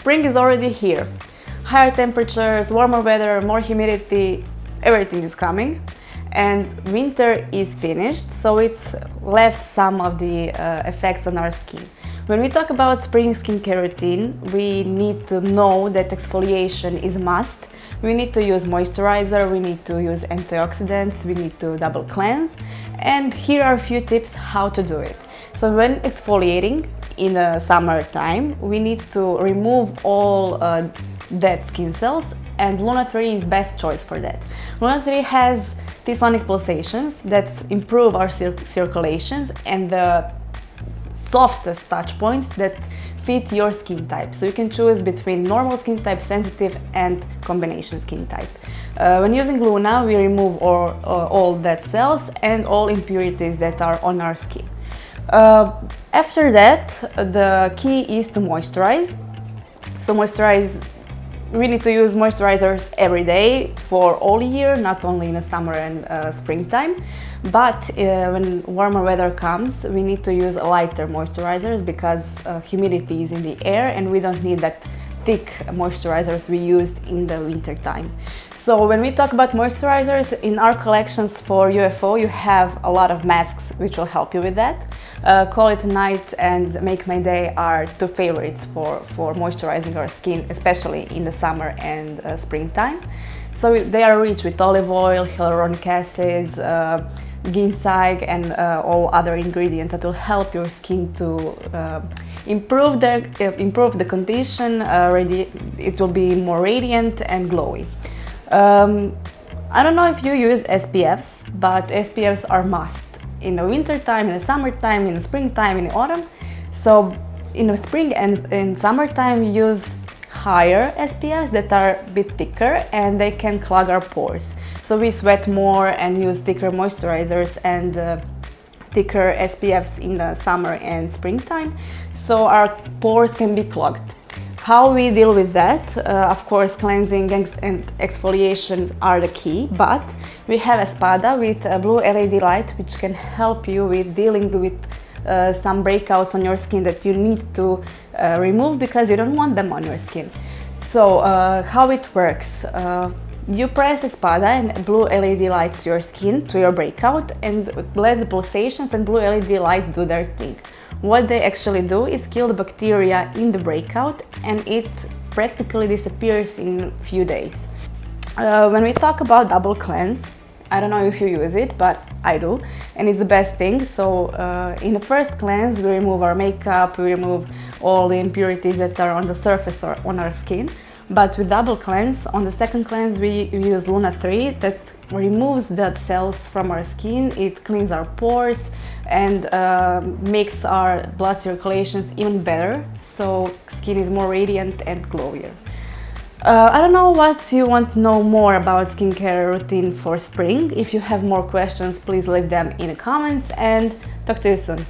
spring is already here. Higher temperatures, warmer weather, more humidity, everything is coming. And winter is finished, so it's left some of the effects on our skin. When we talk about spring skincare routine, we need to know that exfoliation is a must. We need to use moisturizer, we need to use antioxidants, we need to double cleanse. And here are a few tips how to do it. So when exfoliating in the summertime, we need to remove all dead skin cells, and Luna 3 is best choice for that. Luna 3 has T-sonic pulsations that improve our circulations and the softest touch points that fit your skin type. So you can choose between normal skin type, sensitive and combination skin type. When using Luna, we remove all dead cells and all impurities that are on our skin. After that, the key is to moisturize. So we need to use moisturizers every day for all year, not only in the summer and springtime. But when warmer weather comes, we need to use lighter moisturizers because humidity is in the air and we don't need that thick moisturizers we used in the winter time. So when we talk about moisturizers, in our collections for UFO, you have a lot of masks which will help you with that. Call It a Night and Make My Day are two favorites for moisturizing our skin, especially in the summer and springtime. So they are rich with olive oil, hyaluronic acids, ginseng and all other ingredients that will help your skin to improve the condition. It will be more radiant and glowy. I don't know if you use SPFs, but SPFs are must in the winter time, in the summertime, in the springtime, in the autumn. So in the spring and in summertime we use higher SPFs that are a bit thicker and they can clog our pores. So we sweat more and use thicker moisturizers and thicker SPFs in the summer and springtime, so our pores can be clogged. How we deal with that? Of course, cleansing and exfoliations are the key, but we have a spada with a blue LED light which can help you with dealing with some breakouts on your skin that you need to remove because you don't want them on your skin. So how it works? You press a spada and a blue LED light to your skin, to your breakout, and let the pulsations and blue LED light do their thing. What they actually do is kill the bacteria in the breakout and it practically disappears in a few days. When we talk about double cleanse, I don't know if you use it, but I do, and it's the best thing. So in the first cleanse, we remove our makeup, we remove all the impurities that are on the surface or on our skin. But with double cleanse, on the second cleanse, we use Luna 3 that removes dead cells from our skin. It cleans our pores and makes our blood circulations even better, so skin is more radiant and glowier. I don't know what you want to know more about skincare routine for spring. If you have more questions, please leave them in the comments and talk to you soon.